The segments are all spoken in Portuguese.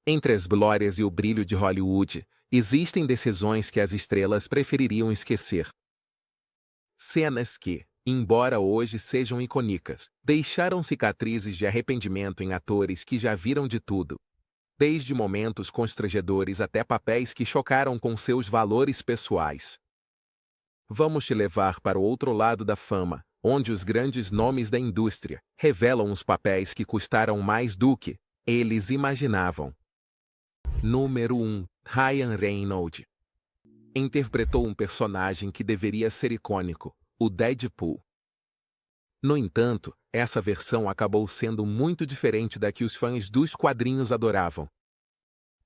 Entre as glórias e o brilho de Hollywood, existem decisões que as estrelas prefeririam esquecer. Cenas que, embora hoje sejam icônicas, deixaram cicatrizes de arrependimento em atores que já viram de tudo. Desde momentos constrangedores até papéis que chocaram com seus valores pessoais. Vamos te levar para o outro lado da fama, onde os grandes nomes da indústria revelam os papéis que custaram mais do que eles imaginavam. Número 1. Ryan Reynolds. Interpretou um personagem que deveria ser icônico, o Deadpool. No entanto, essa versão acabou sendo muito diferente da que os fãs dos quadrinhos adoravam.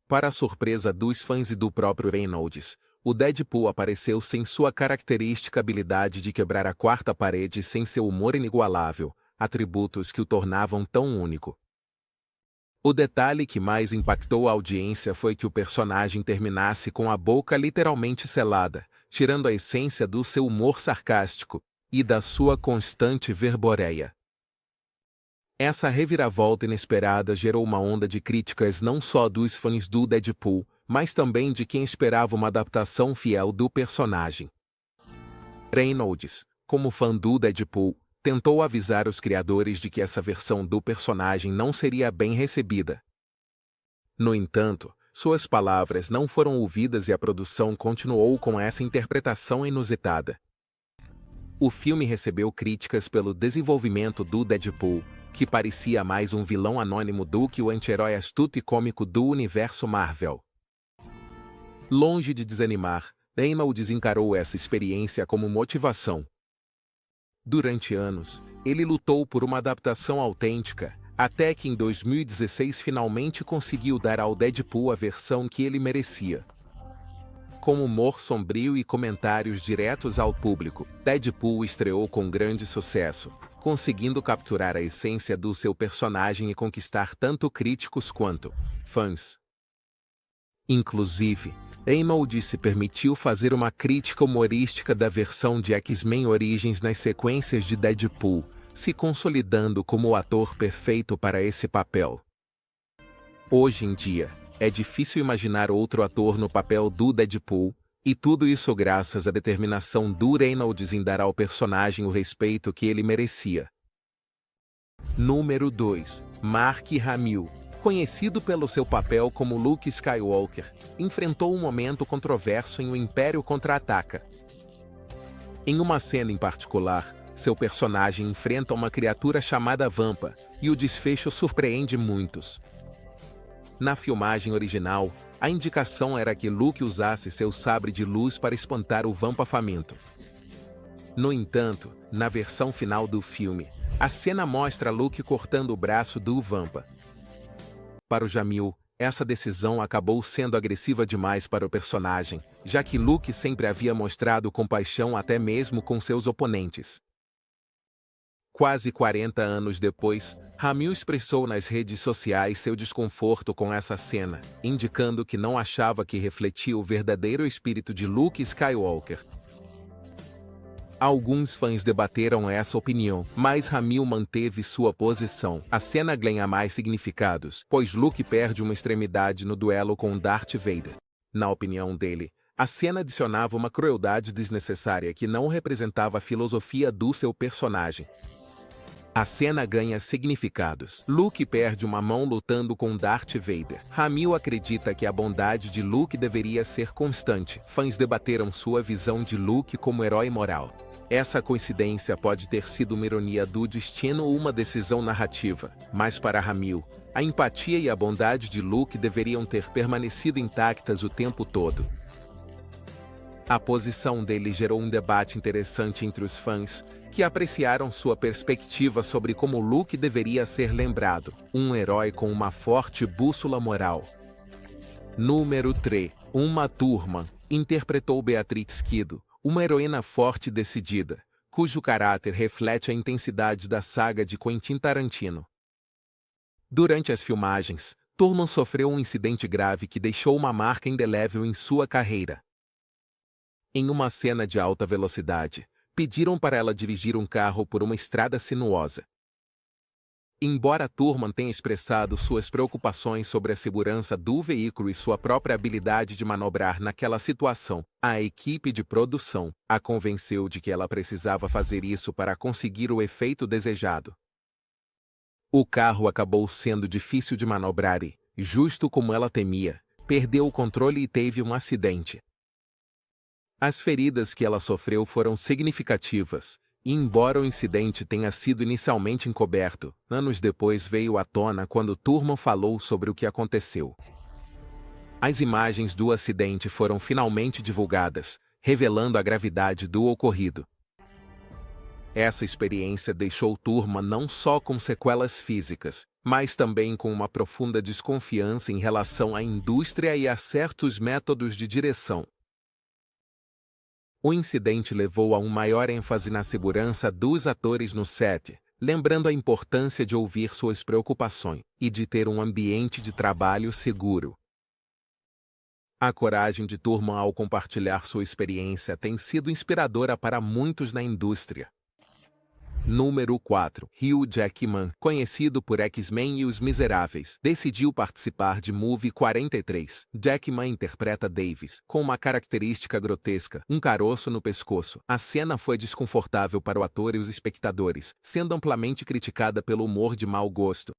Para a surpresa dos fãs e do próprio Reynolds, o Deadpool apareceu sem sua característica habilidade de quebrar a quarta parede sem seu humor inigualável, atributos que o tornavam tão único. O detalhe que mais impactou a audiência foi que o personagem terminasse com a boca literalmente selada, tirando a essência do seu humor sarcástico e da sua constante verboreia. Essa reviravolta inesperada gerou uma onda de críticas não só dos fãs do Deadpool, mas também de quem esperava uma adaptação fiel do personagem. Reynolds, como fã do Deadpool, tentou avisar os criadores de que essa versão do personagem não seria bem recebida. No entanto, suas palavras não foram ouvidas e a produção continuou com essa interpretação inusitada. O filme recebeu críticas pelo desenvolvimento do Deadpool, que parecia mais um vilão anônimo do que o anti-herói astuto e cômico do universo Marvel. Longe de desanimar, Reynolds encarou essa experiência como motivação. Durante anos, ele lutou por uma adaptação autêntica, até que em 2016 finalmente conseguiu dar ao Deadpool a versão que ele merecia. Com humor sombrio e comentários diretos ao público, Deadpool estreou com grande sucesso, conseguindo capturar a essência do seu personagem e conquistar tanto críticos quanto fãs. Inclusive, Reynolds se permitiu fazer uma crítica humorística da versão de X-Men Origins nas sequências de Deadpool, se consolidando como o ator perfeito para esse papel. Hoje em dia, é difícil imaginar outro ator no papel do Deadpool, e tudo isso graças à determinação do Reynolds em dar ao personagem o respeito que ele merecia. Número 2. Mark Hamill. Conhecido pelo seu papel como Luke Skywalker, enfrentou um momento controverso em O Império Contra-Ataca. Em uma cena em particular, seu personagem enfrenta uma criatura chamada Vampa, e o desfecho surpreende muitos. Na filmagem original, a indicação era que Luke usasse seu sabre de luz para espantar o Vampa faminto. No entanto, na versão final do filme, a cena mostra Luke cortando o braço do Vampa. Para o Hamill, essa decisão acabou sendo agressiva demais para o personagem, já que Luke sempre havia mostrado compaixão até mesmo com seus oponentes. Quase 40 anos depois, Hamill expressou nas redes sociais seu desconforto com essa cena, indicando que não achava que refletia o verdadeiro espírito de Luke Skywalker. Alguns fãs debateram essa opinião, mas Hamill manteve sua posição. A cena ganha mais significados, pois Luke perde uma extremidade no duelo com Darth Vader. Na opinião dele, a cena adicionava uma crueldade desnecessária que não representava a filosofia do seu personagem. A cena ganha significados. Luke perde uma mão lutando com Darth Vader. Hamill acredita que a bondade de Luke deveria ser constante. Fãs debateram sua visão de Luke como herói moral. Essa coincidência pode ter sido uma ironia do destino ou uma decisão narrativa, mas para Hamill, a empatia e a bondade de Luke deveriam ter permanecido intactas o tempo todo. A posição dele gerou um debate interessante entre os fãs, que apreciaram sua perspectiva sobre como Luke deveria ser lembrado, um herói com uma forte bússola moral. Número 3. Uma Thurman interpretou Beatrix Kiddo, uma heroína forte e decidida, cujo caráter reflete a intensidade da saga de Quentin Tarantino. Durante as filmagens, Thurman sofreu um incidente grave que deixou uma marca indelével em sua carreira. Em uma cena de alta velocidade, pediram para ela dirigir um carro por uma estrada sinuosa. Embora Thurman tenha expressado suas preocupações sobre a segurança do veículo e sua própria habilidade de manobrar naquela situação, a equipe de produção a convenceu de que ela precisava fazer isso para conseguir o efeito desejado. O carro acabou sendo difícil de manobrar e, justo como ela temia, perdeu o controle e teve um acidente. As feridas que ela sofreu foram significativas, e embora o incidente tenha sido inicialmente encoberto, anos depois veio à tona quando Thurman falou sobre o que aconteceu. As imagens do acidente foram finalmente divulgadas, revelando a gravidade do ocorrido. Essa experiência deixou Thurman não só com sequelas físicas, mas também com uma profunda desconfiança em relação à indústria e a certos métodos de direção. O incidente levou a um maior ênfase na segurança dos atores no set, lembrando a importância de ouvir suas preocupações e de ter um ambiente de trabalho seguro. A coragem de Thurman ao compartilhar sua experiência tem sido inspiradora para muitos na indústria. Número 4. Hugh Jackman, conhecido por X-Men e Os Miseráveis, decidiu participar de Movie 43. Jackman interpreta Davis, com uma característica grotesca, um caroço no pescoço. A cena foi desconfortável para o ator e os espectadores, sendo amplamente criticada pelo humor de mau gosto.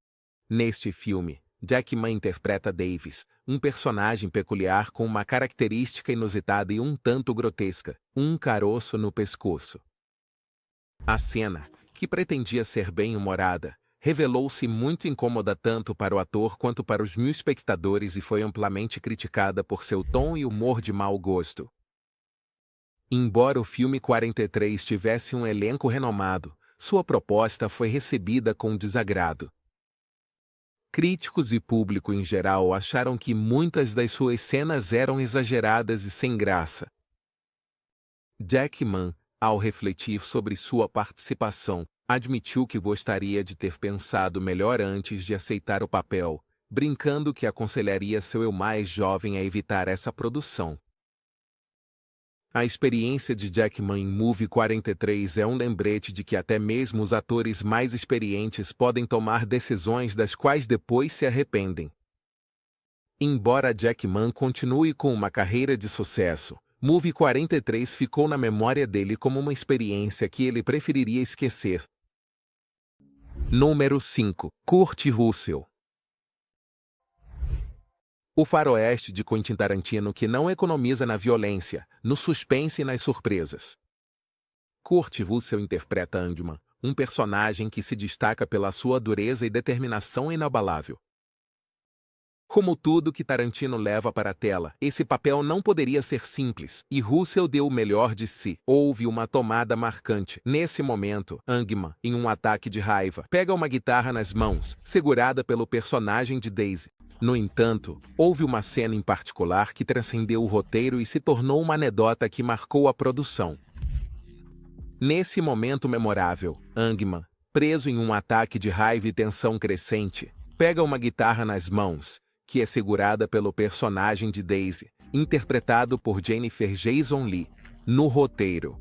Neste filme, Jackman interpreta Davis, um personagem peculiar com uma característica inusitada e um tanto grotesca, um caroço no pescoço. A cena, que pretendia ser bem-humorada, revelou-se muito incômoda tanto para o ator quanto para os 1000 espectadores e foi amplamente criticada por seu tom e humor de mau gosto. Embora o filme 43 tivesse um elenco renomado, sua proposta foi recebida com desagrado. Críticos e público em geral acharam que muitas das suas cenas eram exageradas e sem graça. Jackman, ao refletir sobre sua participação, admitiu que gostaria de ter pensado melhor antes de aceitar o papel, brincando que aconselharia seu eu mais jovem a evitar essa produção. A experiência de Jackman em Movie 43 é um lembrete de que até mesmo os atores mais experientes podem tomar decisões das quais depois se arrependem. Embora Jackman continue com uma carreira de sucesso, Movie 43 ficou na memória dele como uma experiência que ele preferiria esquecer. Número 5. Kurt Russell. O faroeste de Quentin Tarantino que não economiza na violência, no suspense e nas surpresas. Kurt Russell interpreta Ant-Man, um personagem que se destaca pela sua dureza e determinação inabalável. Como tudo que Tarantino leva para a tela, esse papel não poderia ser simples, e Russell deu o melhor de si. Houve uma tomada marcante. Nesse momento, Ant-Man, em um ataque de raiva, pega uma guitarra nas mãos, segurada pelo personagem de Daisy. No entanto, houve uma cena em particular que transcendeu o roteiro e se tornou uma anedota que marcou a produção. Nesse momento memorável, Ant-Man, preso em um ataque de raiva e tensão crescente, pega uma guitarra nas mãos, que é segurada pelo personagem de Daisy, interpretado por Jennifer Jason Leigh, no roteiro.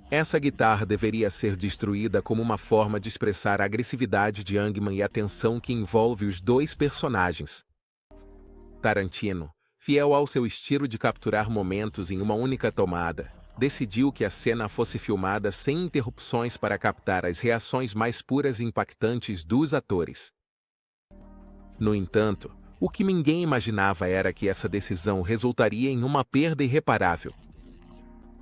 Essa guitarra deveria ser destruída como uma forma de expressar a agressividade de Ant-Man e a tensão que envolve os dois personagens. Tarantino, fiel ao seu estilo de capturar momentos em uma única tomada, decidiu que a cena fosse filmada sem interrupções para captar as reações mais puras e impactantes dos atores. No entanto, o que ninguém imaginava era que essa decisão resultaria em uma perda irreparável.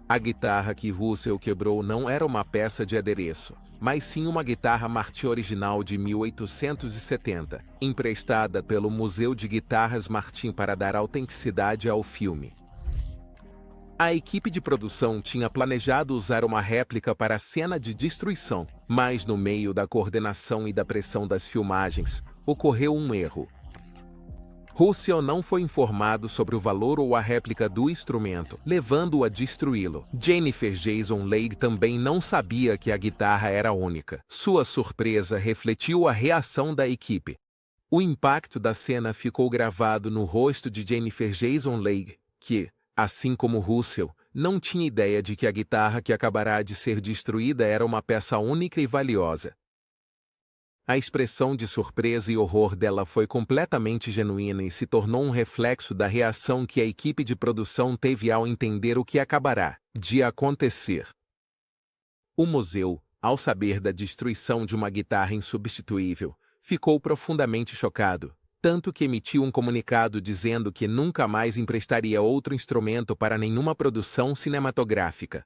A guitarra que Russell quebrou não era uma peça de adereço, mas sim uma guitarra Martin original de 1870, emprestada pelo Museu de Guitarras Martin para dar autenticidade ao filme. A equipe de produção tinha planejado usar uma réplica para a cena de destruição, mas no meio da coordenação e da pressão das filmagens, ocorreu um erro. Russell não foi informado sobre o valor ou a réplica do instrumento, levando-o a destruí-lo. Jennifer Jason Leigh também não sabia que a guitarra era única. Sua surpresa refletiu a reação da equipe. O impacto da cena ficou gravado no rosto de Jennifer Jason Leigh, que, assim como Russell, não tinha ideia de que a guitarra que acabará de ser destruída era uma peça única e valiosa. A expressão de surpresa e horror dela foi completamente genuína e se tornou um reflexo da reação que a equipe de produção teve ao entender o que acabará de acontecer. O museu, ao saber da destruição de uma guitarra insubstituível, ficou profundamente chocado, tanto que emitiu um comunicado dizendo que nunca mais emprestaria outro instrumento para nenhuma produção cinematográfica.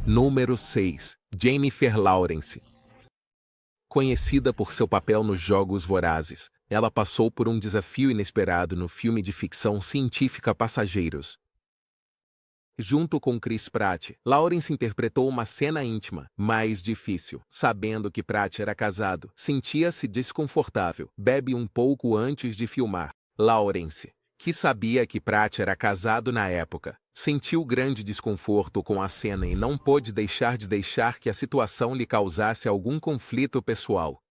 Número 6. Jennifer Lawrence. Conhecida por seu papel nos Jogos Vorazes, ela passou por um desafio inesperado no filme de ficção científica Passageiros. Junto com Chris Pratt, Lawrence interpretou uma cena íntima, mais difícil. Sabendo que Pratt era casado, sentia-se desconfortável. Bebe um pouco antes de filmar. Lawrence, que sabia que Pratt era casado na época, sentiu grande desconforto com a cena e não pôde deixar que a situação lhe causasse algum conflito pessoal.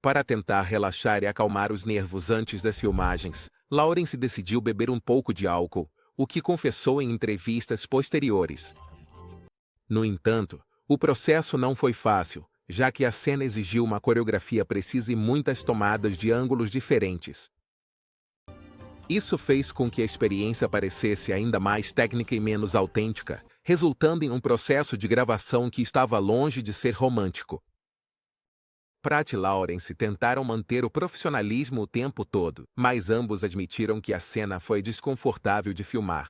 Para tentar relaxar e acalmar os nervos antes das filmagens, Lawrence decidiu beber um pouco de álcool, o que confessou em entrevistas posteriores. No entanto, o processo não foi fácil, já que a cena exigiu uma coreografia precisa e muitas tomadas de ângulos diferentes. Isso fez com que a experiência parecesse ainda mais técnica e menos autêntica, resultando em um processo de gravação que estava longe de ser romântico. Pratt e Lawrence tentaram manter o profissionalismo o tempo todo, mas ambos admitiram que a cena foi desconfortável de filmar.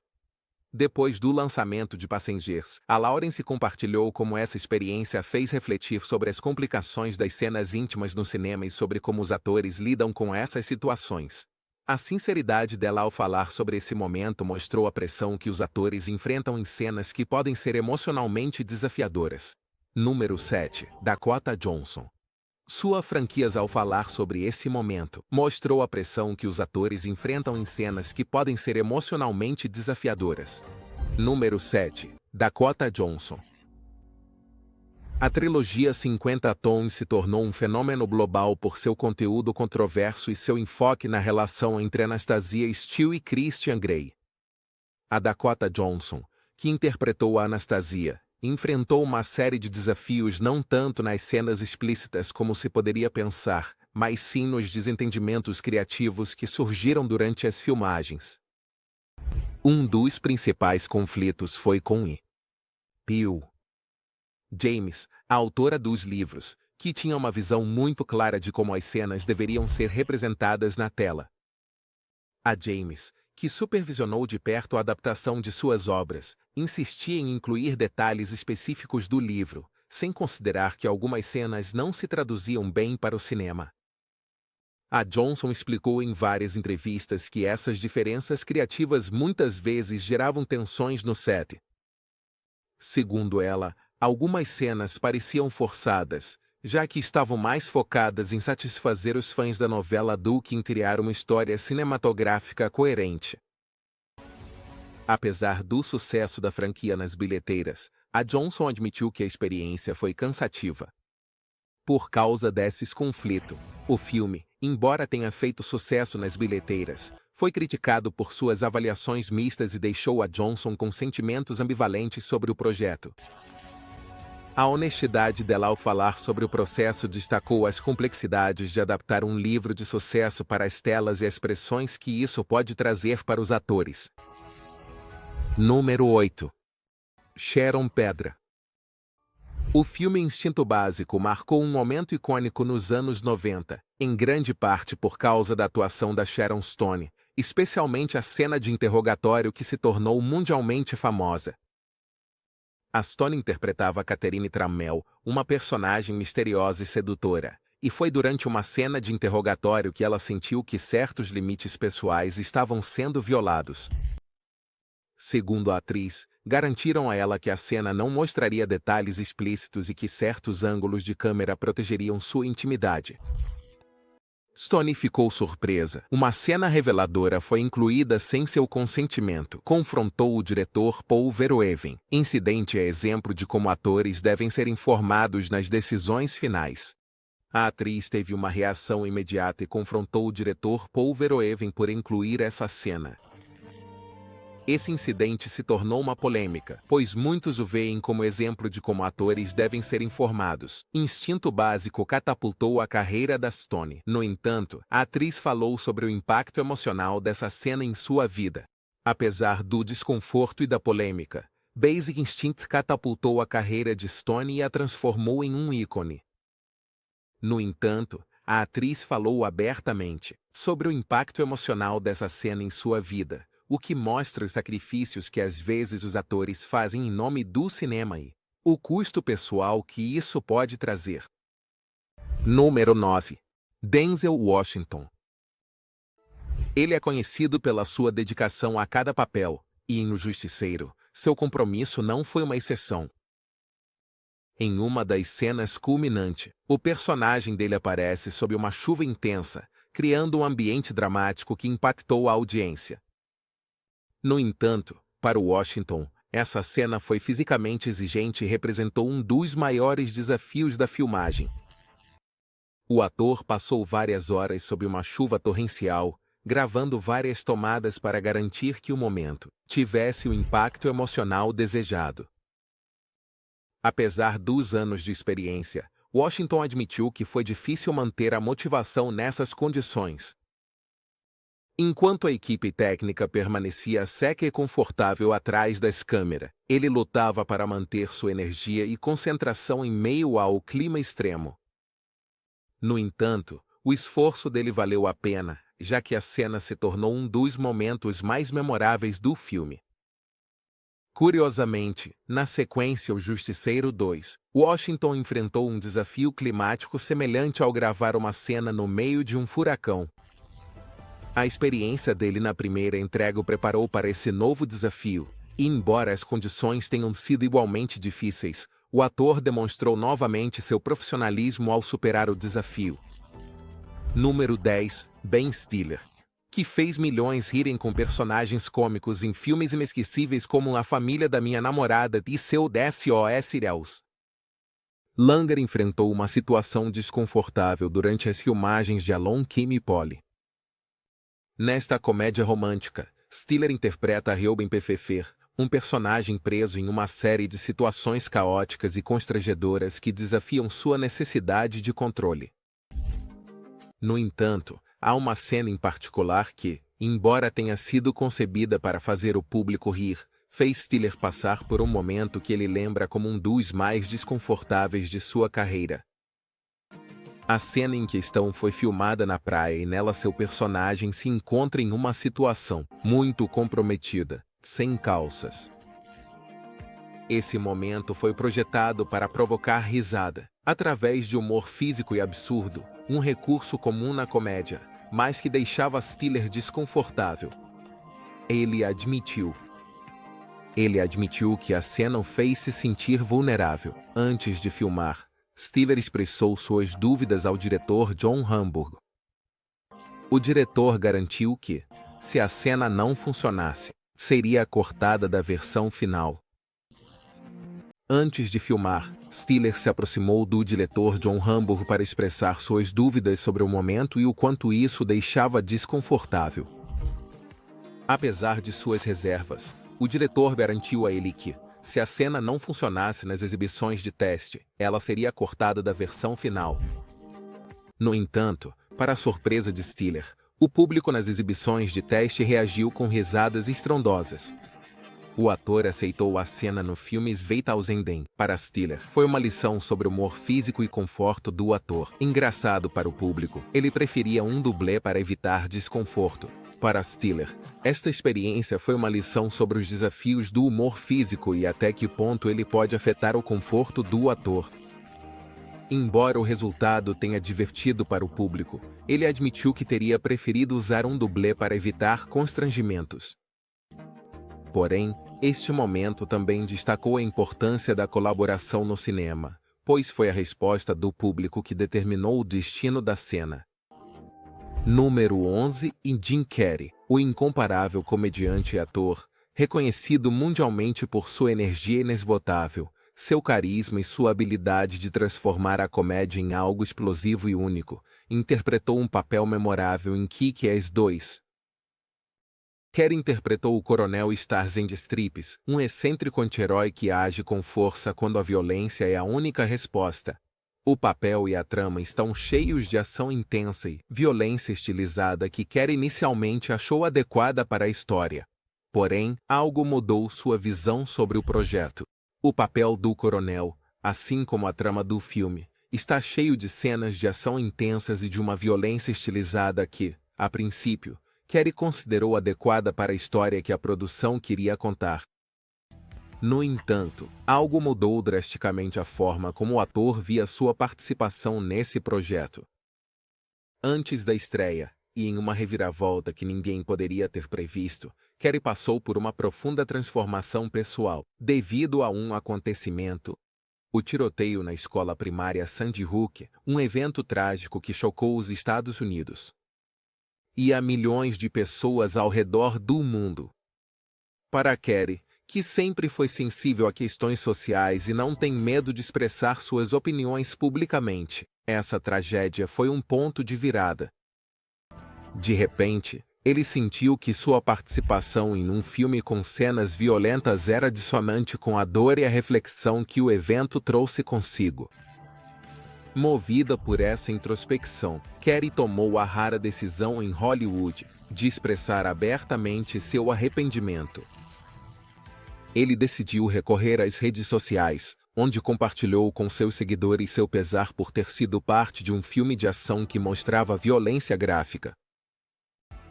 Depois do lançamento de Passengers, a Lawrence compartilhou como essa experiência fez refletir sobre as complicações das cenas íntimas no cinema e sobre como os atores lidam com essas situações. A sinceridade dela ao falar sobre esse momento mostrou a pressão que os atores enfrentam em cenas que podem ser emocionalmente desafiadoras. Número 7. Dakota Johnson. Sua franqueza ao falar sobre esse momento mostrou a pressão que os atores enfrentam em cenas que podem ser emocionalmente desafiadoras. Número 7. Dakota Johnson. A trilogia 50 Tons se tornou um fenômeno global por seu conteúdo controverso e seu enfoque na relação entre Anastasia Steele e Christian Grey. A Dakota Johnson, que interpretou a Anastasia, enfrentou uma série de desafios não tanto nas cenas explícitas como se poderia pensar, mas sim nos desentendimentos criativos que surgiram durante as filmagens. Um dos principais conflitos foi com Peele James, a autora dos livros, que tinha uma visão muito clara de como as cenas deveriam ser representadas na tela. A James, que supervisionou de perto a adaptação de suas obras, insistia em incluir detalhes específicos do livro, sem considerar que algumas cenas não se traduziam bem para o cinema. A Johnson explicou em várias entrevistas que essas diferenças criativas muitas vezes geravam tensões no set. Segundo ela, algumas cenas pareciam forçadas, já que estavam mais focadas em satisfazer os fãs da novela do que em criar uma história cinematográfica coerente. Apesar do sucesso da franquia nas bilheteiras, a Johnson admitiu que a experiência foi cansativa. Por causa desses conflitos, o filme, embora tenha feito sucesso nas bilheteiras, foi criticado por suas avaliações mistas e deixou a Johnson com sentimentos ambivalentes sobre o projeto. A honestidade dela ao falar sobre o processo destacou as complexidades de adaptar um livro de sucesso para as telas e as pressões que isso pode trazer para os atores. Número 8. Sharon Pedra. O filme Instinto Básico marcou um momento icônico nos anos 90, em grande parte por causa da atuação da Sharon Stone, especialmente a cena de interrogatório que se tornou mundialmente famosa. A Stone interpretava Catherine Trammell, uma personagem misteriosa e sedutora, e foi durante uma cena de interrogatório que ela sentiu que certos limites pessoais estavam sendo violados. Segundo a atriz, garantiram a ela que a cena não mostraria detalhes explícitos e que certos ângulos de câmera protegeriam sua intimidade. Stone ficou surpresa. Uma cena reveladora foi incluída sem seu consentimento. Confrontou o diretor Paul Verhoeven. Incidente é exemplo de como atores devem ser informados nas decisões finais. A atriz teve uma reação imediata e confrontou o diretor Paul Verhoeven por incluir essa cena. Esse incidente se tornou uma polêmica, pois muitos o veem como exemplo de como atores devem ser informados. Instinto Básico catapultou a carreira da Stone. No entanto, a atriz falou sobre o impacto emocional dessa cena em sua vida. Apesar do desconforto e da polêmica, Basic Instinct catapultou a carreira de Stone e a transformou em um ícone. No entanto, a atriz falou abertamente sobre o impacto emocional dessa cena em sua vida, o que mostra os sacrifícios que às vezes os atores fazem em nome do cinema e o custo pessoal que isso pode trazer. Número 9. Denzel Washington. Ele é conhecido pela sua dedicação a cada papel, e em O Justiceiro, seu compromisso não foi uma exceção. Em uma das cenas culminante, o personagem dele aparece sob uma chuva intensa, criando um ambiente dramático que impactou a audiência. No entanto, para Washington, essa cena foi fisicamente exigente e representou um dos maiores desafios da filmagem. O ator passou várias horas sob uma chuva torrencial, gravando várias tomadas para garantir que o momento tivesse o impacto emocional desejado. Apesar dos anos de experiência, Washington admitiu que foi difícil manter a motivação nessas condições. Enquanto a equipe técnica permanecia seca e confortável atrás das câmeras, ele lutava para manter sua energia e concentração em meio ao clima extremo. No entanto, o esforço dele valeu a pena, já que a cena se tornou um dos momentos mais memoráveis do filme. Curiosamente, na sequência O Justiceiro 2, Washington enfrentou um desafio climático semelhante ao gravar uma cena no meio de um furacão. A experiência dele na primeira entrega o preparou para esse novo desafio, e embora as condições tenham sido igualmente difíceis, o ator demonstrou novamente seu profissionalismo ao superar o desafio. Número 10. Ben Stiller, que fez milhões rirem com personagens cômicos em filmes inesquecíveis como A Família da Minha Namorada e seu SOS Irels. Langer enfrentou uma situação desconfortável durante as filmagens de Alone Kim e Polly. Nesta comédia romântica, Stiller interpreta Reuben Pfeffer, um personagem preso em uma série de situações caóticas e constrangedoras que desafiam sua necessidade de controle. No entanto, há uma cena em particular que, embora tenha sido concebida para fazer o público rir, fez Stiller passar por um momento que ele lembra como um dos mais desconfortáveis de sua carreira. A cena em questão foi filmada na praia e nela seu personagem se encontra em uma situação muito comprometida, sem calças. Esse momento foi projetado para provocar risada, através de humor físico e absurdo, um recurso comum na comédia, mas que deixava Stiller desconfortável. Ele admitiu que a cena o fez se sentir vulnerável. Antes de filmar, Stiller expressou suas dúvidas ao diretor John Hamburg. O diretor garantiu que, se a cena não funcionasse, seria cortada da versão final. Antes de filmar, Stiller se aproximou do diretor John Hamburg para expressar suas dúvidas sobre o momento e o quanto isso o deixava desconfortável. Apesar de suas reservas, o diretor garantiu a ele que, se a cena não funcionasse nas exibições de teste, ela seria cortada da versão final. No entanto, para a surpresa de Stiller, o público nas exibições de teste reagiu com risadas estrondosas. O ator aceitou a cena no filme Zweitausenden. Para Stiller, foi uma lição sobre o humor físico e conforto do ator. Engraçado para o público, ele preferia um dublê para evitar desconforto. Para Stiller, esta experiência foi uma lição sobre os desafios do humor físico e até que ponto ele pode afetar o conforto do ator. Embora o resultado tenha divertido para o público, ele admitiu que teria preferido usar um dublê para evitar constrangimentos. Porém, este momento também destacou a importância da colaboração no cinema, pois foi a resposta do público que determinou o destino da cena. Número 11. Jim Carrey, o incomparável comediante e ator, reconhecido mundialmente por sua energia inesgotável, seu carisma e sua habilidade de transformar a comédia em algo explosivo e único, interpretou um papel memorável em Kick-Ass 2. Kerry interpretou o coronel Starzend Strips, um excêntrico anti-herói que age com força quando a violência é a única resposta. O papel e a trama estão cheios de ação intensa e violência estilizada que Kerry inicialmente achou adequada para a história. Porém, algo mudou sua visão sobre o projeto. O papel do coronel, assim como a trama do filme, está cheio de cenas de ação intensas e de uma violência estilizada que, a princípio, Kerry considerou adequada para a história que a produção queria contar. No entanto, algo mudou drasticamente a forma como o ator via sua participação nesse projeto. Antes da estreia, e em uma reviravolta que ninguém poderia ter previsto, Kerry passou por uma profunda transformação pessoal, devido a um acontecimento. O tiroteio na escola primária Sandy Hook, um evento trágico que chocou os Estados Unidos e a milhões de pessoas ao redor do mundo. Para Kerry, que sempre foi sensível a questões sociais e não tem medo de expressar suas opiniões publicamente, essa tragédia foi um ponto de virada. De repente, ele sentiu que sua participação em um filme com cenas violentas era dissonante com a dor e a reflexão que o evento trouxe consigo. Movida por essa introspecção, Kerry tomou a rara decisão em Hollywood de expressar abertamente seu arrependimento. Ele decidiu recorrer às redes sociais, onde compartilhou com seus seguidores seu pesar por ter sido parte de um filme de ação que mostrava violência gráfica.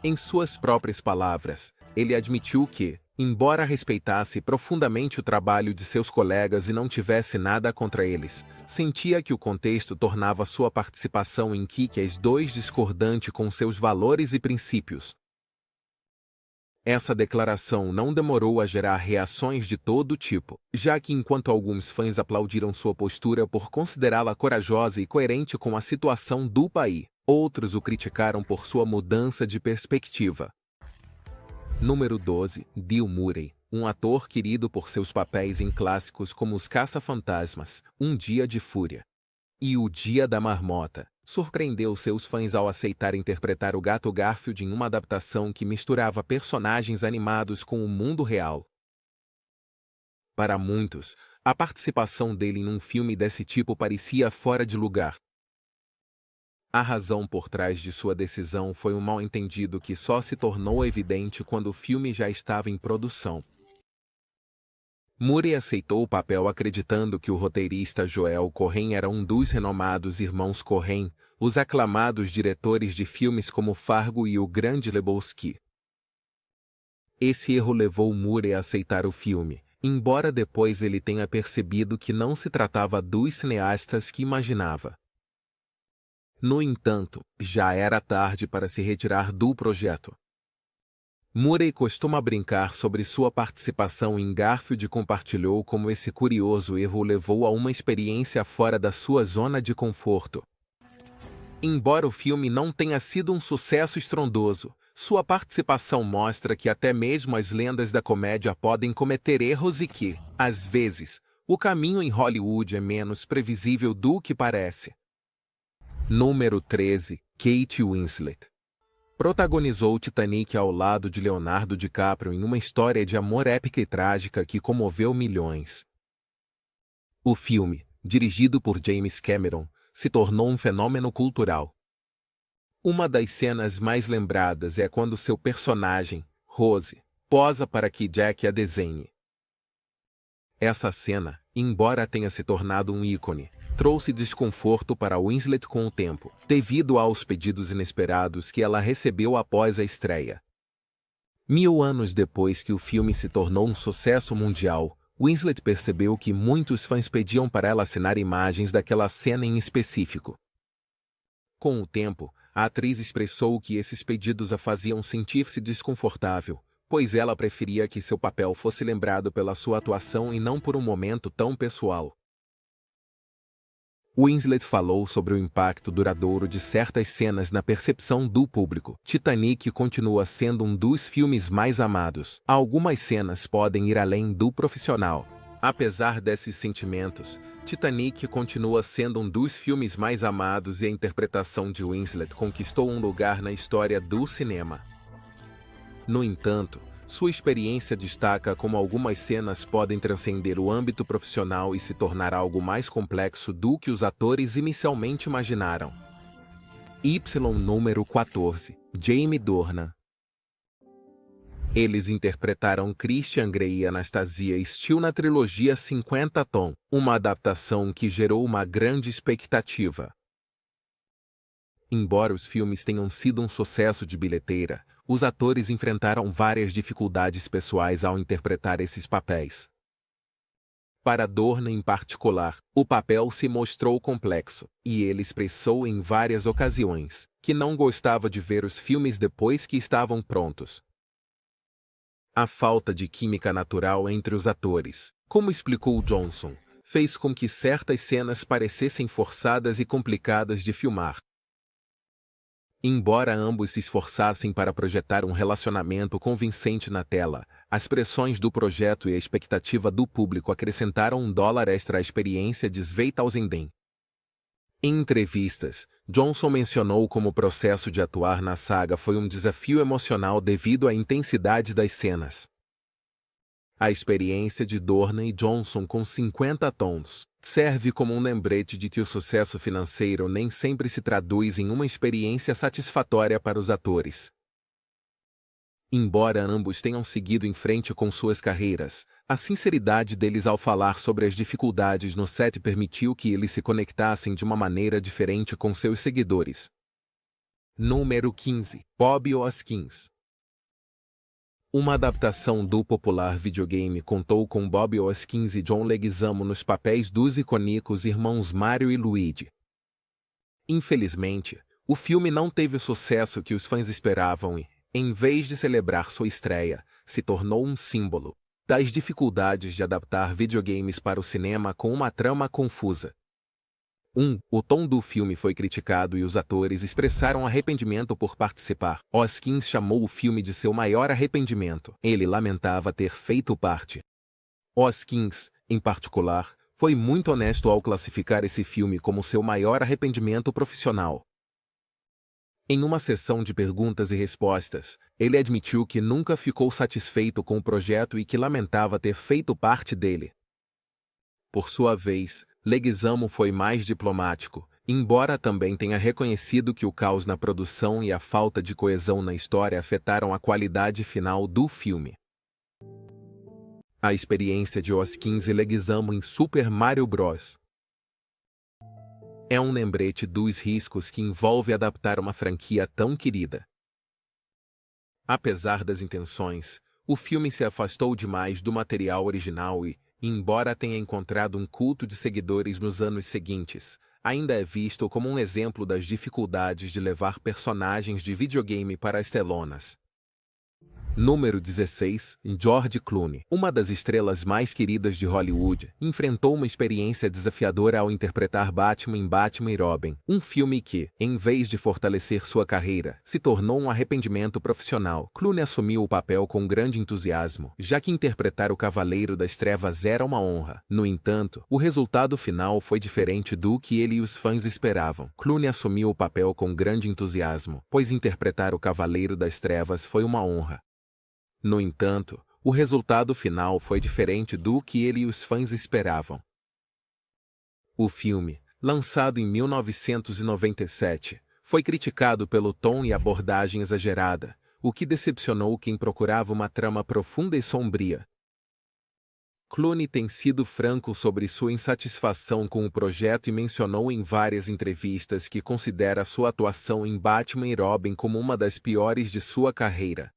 Em suas próprias palavras, ele admitiu que, embora respeitasse profundamente o trabalho de seus colegas e não tivesse nada contra eles, sentia que o contexto tornava sua participação em Kick-Ass 2 discordante com seus valores e princípios. Essa declaração não demorou a gerar reações de todo tipo, já que enquanto alguns fãs aplaudiram sua postura por considerá-la corajosa e coerente com a situação do país, outros o criticaram por sua mudança de perspectiva. Número 12. Bill Murray, um ator querido por seus papéis em clássicos como Os Caça-Fantasmas, Um Dia de Fúria e O Dia da Marmota, surpreendeu seus fãs ao aceitar interpretar o Gato Garfield em uma adaptação que misturava personagens animados com o mundo real. Para muitos, a participação dele em um filme desse tipo parecia fora de lugar. A razão por trás de sua decisão foi um mal-entendido que só se tornou evidente quando o filme já estava em produção. Murray aceitou o papel acreditando que o roteirista Joel Cohen era um dos renomados irmãos Cohen, os aclamados diretores de filmes como Fargo e O Grande Lebowski. Esse erro levou Murray a aceitar o filme, embora depois ele tenha percebido que não se tratava dos cineastas que imaginava. No entanto, já era tarde para se retirar do projeto. Murray costuma brincar sobre sua participação em Garfield e compartilhou como esse curioso erro o levou a uma experiência fora da sua zona de conforto. Embora o filme não tenha sido um sucesso estrondoso, sua participação mostra que até mesmo as lendas da comédia podem cometer erros e que, às vezes, o caminho em Hollywood é menos previsível do que parece. Número 13. Kate Winslet. Protagonizou Titanic ao lado de Leonardo DiCaprio em uma história de amor épica e trágica que comoveu milhões. O filme, dirigido por James Cameron, se tornou um fenômeno cultural. Uma das cenas mais lembradas é quando seu personagem, Rose, posa para que Jack a desenhe. Essa cena, embora tenha se tornado um ícone, trouxe desconforto para Winslet com o tempo, devido aos pedidos inesperados que ela recebeu após a estreia. 1000 anos depois que o filme se tornou um sucesso mundial, Winslet percebeu que muitos fãs pediam para ela assinar imagens daquela cena em específico. Com o tempo, a atriz expressou que esses pedidos a faziam sentir-se desconfortável, pois ela preferia que seu papel fosse lembrado pela sua atuação e não por um momento tão pessoal. Winslet falou sobre o impacto duradouro de certas cenas na percepção do público. Titanic continua sendo um dos filmes mais amados. Algumas cenas podem ir além do profissional. Apesar desses sentimentos, Titanic continua sendo um dos filmes mais amados e a interpretação de Winslet conquistou um lugar na história do cinema. No entanto, sua experiência destaca como algumas cenas podem transcender o âmbito profissional e se tornar algo mais complexo do que os atores inicialmente imaginaram. Número 14. Jamie Dornan. Eles interpretaram Christian Grey e Anastasia Steele na trilogia 50 Tons, uma adaptação que gerou uma grande expectativa. Embora os filmes tenham sido um sucesso de bilheteira, os atores enfrentaram várias dificuldades pessoais ao interpretar esses papéis. Para Dornan em particular, o papel se mostrou complexo, e ele expressou em várias ocasiões que não gostava de ver os filmes depois que estavam prontos. A falta de química natural entre os atores, como explicou Johnson, fez com que certas cenas parecessem forçadas e complicadas de filmar. Embora ambos se esforçassem para projetar um relacionamento convincente na tela, as pressões do projeto e a expectativa do público acrescentaram $1 extra à experiência de 2010. Em entrevistas, Johnson mencionou como o processo de atuar na saga foi um desafio emocional devido à intensidade das cenas. A experiência de Dornan e Johnson com 50 Tons serve como um lembrete de que o sucesso financeiro nem sempre se traduz em uma experiência satisfatória para os atores. Embora ambos tenham seguido em frente com suas carreiras, a sinceridade deles ao falar sobre as dificuldades no set permitiu que eles se conectassem de uma maneira diferente com seus seguidores. Número 15. Bob Hoskins. Uma adaptação do popular videogame contou com Bob Hoskins e John Leguizamo nos papéis dos icônicos irmãos Mario e Luigi. Infelizmente, o filme não teve o sucesso que os fãs esperavam e, em vez de celebrar sua estreia, se tornou um símbolo das dificuldades de adaptar videogames para o cinema com uma trama confusa. O tom do filme foi criticado e os atores expressaram arrependimento por participar. Hoskins chamou o filme de seu maior arrependimento. Ele lamentava ter feito parte. Hoskins, em particular, foi muito honesto ao classificar esse filme como seu maior arrependimento profissional. Em uma sessão de perguntas e respostas, ele admitiu que nunca ficou satisfeito com o projeto e que lamentava ter feito parte dele. Por sua vez, Leguizamo foi mais diplomático, embora também tenha reconhecido que o caos na produção e a falta de coesão na história afetaram a qualidade final do filme. A experiência de Hoskins e Leguizamo em Super Mario Bros. É um lembrete dos riscos que envolve adaptar uma franquia tão querida. Apesar das intenções, o filme se afastou demais do material original e, embora tenha encontrado um culto de seguidores nos anos seguintes, ainda é visto como um exemplo das dificuldades de levar personagens de videogame para as telonas. Número 16. George Clooney, uma das estrelas mais queridas de Hollywood, enfrentou uma experiência desafiadora ao interpretar Batman em Batman e Robin, um filme que, em vez de fortalecer sua carreira, se tornou um arrependimento profissional. Clooney assumiu o papel com grande entusiasmo, já que interpretar o Cavaleiro das Trevas era uma honra. No entanto, o resultado final foi diferente do que ele e os fãs esperavam. Clooney assumiu o papel com grande entusiasmo, pois interpretar o Cavaleiro das Trevas foi uma honra. No entanto, o resultado final foi diferente do que ele e os fãs esperavam. O filme, lançado em 1997, foi criticado pelo tom e abordagem exagerada, o que decepcionou quem procurava uma trama profunda e sombria. Clooney tem sido franco sobre sua insatisfação com o projeto e mencionou em várias entrevistas que considera sua atuação em Batman e Robin como uma das piores de sua carreira.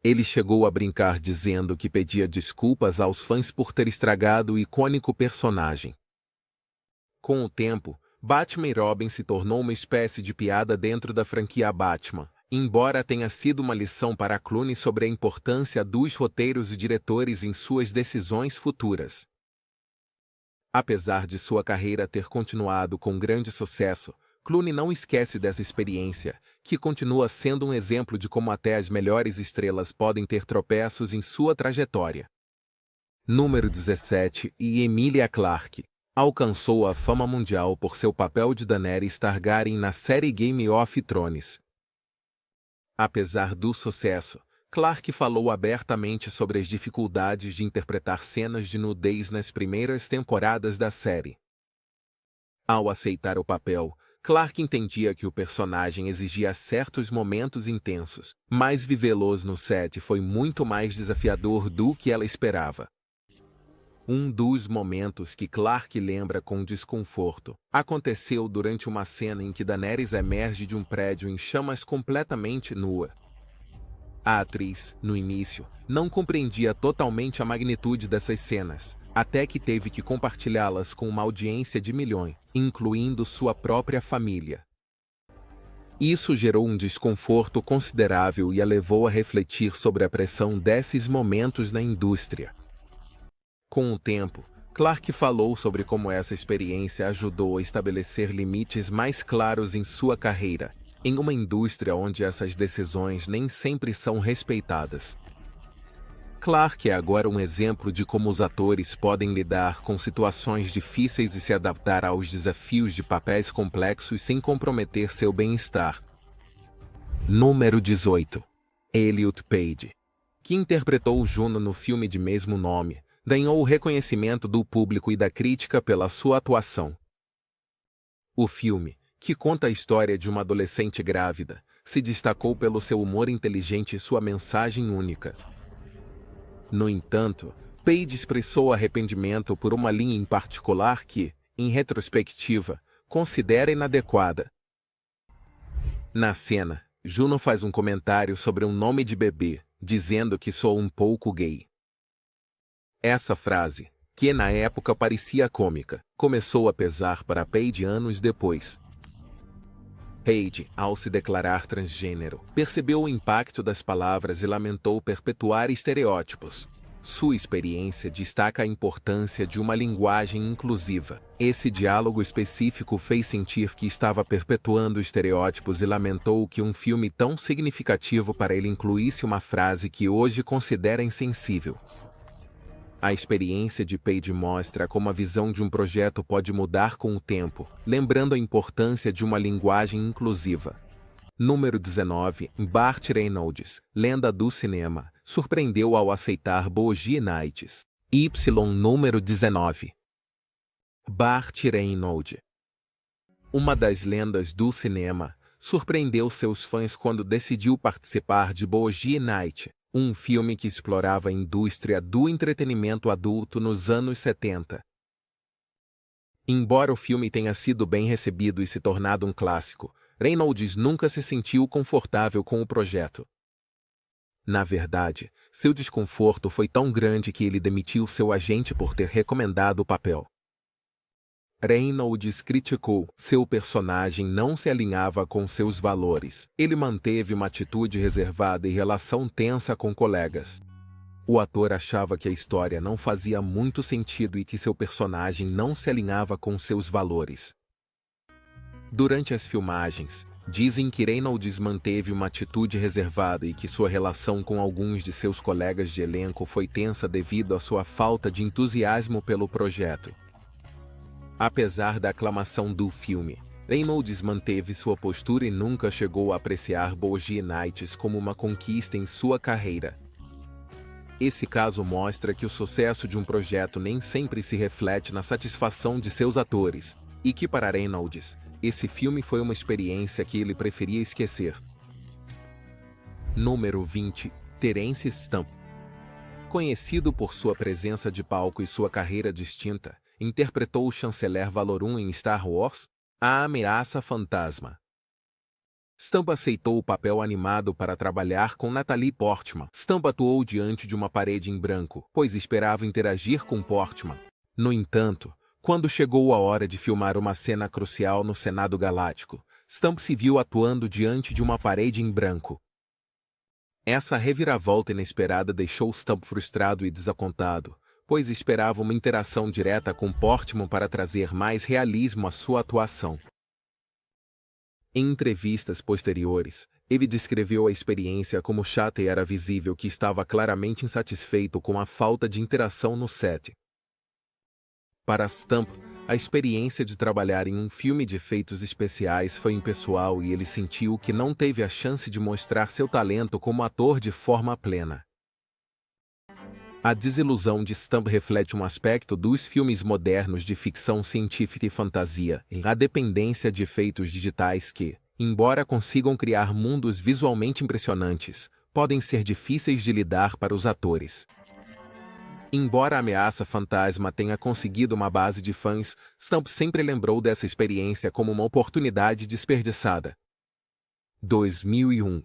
Ele chegou a brincar dizendo que pedia desculpas aos fãs por ter estragado o icônico personagem. Com o tempo, Batman e Robin se tornou uma espécie de piada dentro da franquia Batman, embora tenha sido uma lição para Clooney sobre a importância dos roteiros e diretores em suas decisões futuras. Apesar de sua carreira ter continuado com grande sucesso, Clooney não esquece dessa experiência, que continua sendo um exemplo de como até as melhores estrelas podem ter tropeços em sua trajetória. Número 17. Emilia Clarke alcançou a fama mundial por seu papel de Daenerys Targaryen na série Game of Thrones. Apesar do sucesso, Clarke falou abertamente sobre as dificuldades de interpretar cenas de nudez nas primeiras temporadas da série. Ao aceitar o papel, Clarke entendia que o personagem exigia certos momentos intensos, mas vivê-los no set foi muito mais desafiador do que ela esperava. Um dos momentos que Clarke lembra com desconforto aconteceu durante uma cena em que Daenerys emerge de um prédio em chamas completamente nua. A atriz, no início, não compreendia totalmente a magnitude dessas cenas, até que teve que compartilhá-las com uma audiência de milhões, incluindo sua própria família. Isso gerou um desconforto considerável e a levou a refletir sobre a pressão desses momentos na indústria. Com o tempo, Clarke falou sobre como essa experiência ajudou a estabelecer limites mais claros em sua carreira, em uma indústria onde essas decisões nem sempre são respeitadas. Clarke é agora um exemplo de como os atores podem lidar com situações difíceis e se adaptar aos desafios de papéis complexos sem comprometer seu bem-estar. Número 18. Elliot Page, que interpretou Juno no filme de mesmo nome, ganhou o reconhecimento do público e da crítica pela sua atuação. O filme, que conta a história de uma adolescente grávida, se destacou pelo seu humor inteligente e sua mensagem única. No entanto, Page expressou arrependimento por uma linha em particular que, em retrospectiva, considera inadequada. Na cena, Juno faz um comentário sobre um nome de bebê, dizendo que sou um pouco gay. Essa frase, que na época parecia cômica, começou a pesar para Page anos depois. Page, ao se declarar transgênero, percebeu o impacto das palavras e lamentou perpetuar estereótipos. Sua experiência destaca a importância de uma linguagem inclusiva. Esse diálogo específico fez sentir que estava perpetuando estereótipos e lamentou que um filme tão significativo para ele incluísse uma frase que hoje considera insensível. A experiência de Page mostra como a visão de um projeto pode mudar com o tempo, lembrando a importância de uma linguagem inclusiva. Número 19. Burt Reynolds, lenda do cinema, surpreendeu ao aceitar Boogie Nights. Número 19. Burt Reynolds, uma das lendas do cinema, surpreendeu seus fãs quando decidiu participar de Boogie Nights, um filme que explorava a indústria do entretenimento adulto nos anos 70. Embora o filme tenha sido bem recebido e se tornado um clássico, Reynolds nunca se sentiu confortável com o projeto. Na verdade, seu desconforto foi tão grande que ele demitiu seu agente por ter recomendado o papel. Reynolds criticou: seu personagem não se alinhava com seus valores. Ele manteve uma atitude reservada e relação tensa com colegas. O ator achava que a história não fazia muito sentido e que seu personagem não se alinhava com seus valores. Durante as filmagens, dizem que Reynolds manteve uma atitude reservada e que sua relação com alguns de seus colegas de elenco foi tensa devido à sua falta de entusiasmo pelo projeto. Apesar da aclamação do filme, Reynolds manteve sua postura e nunca chegou a apreciar Boogie Nights como uma conquista em sua carreira. Esse caso mostra que o sucesso de um projeto nem sempre se reflete na satisfação de seus atores, e que para Reynolds, esse filme foi uma experiência que ele preferia esquecer. Número 20. Terence Stamp. Conhecido por sua presença de palco e sua carreira distinta, interpretou o chanceler Valorum em Star Wars: A Ameaça Fantasma. Stamp aceitou o papel animado para trabalhar com Natalie Portman. Stamp atuou diante de uma parede em branco, pois esperava interagir com Portman. No entanto, quando chegou a hora de filmar uma cena crucial no Senado Galáctico, Stamp se viu atuando diante de uma parede em branco. Essa reviravolta inesperada deixou Stamp frustrado e desapontado, pois esperava uma interação direta com Portman para trazer mais realismo à sua atuação. Em entrevistas posteriores, ele descreveu a experiência como chata e era visível que estava claramente insatisfeito com a falta de interação no set. Para Stamp, A experiência de trabalhar em um filme de efeitos especiais foi impessoal e ele sentiu que não teve a chance de mostrar seu talento como ator de forma plena. A desilusão de Stump reflete um aspecto dos filmes modernos de ficção científica e fantasia, a dependência de efeitos digitais que, embora consigam criar mundos visualmente impressionantes, podem ser difíceis de lidar para os atores. Embora a Ameaça Fantasma tenha conseguido uma base de fãs, Stump sempre lembrou dessa experiência como uma oportunidade desperdiçada. 2001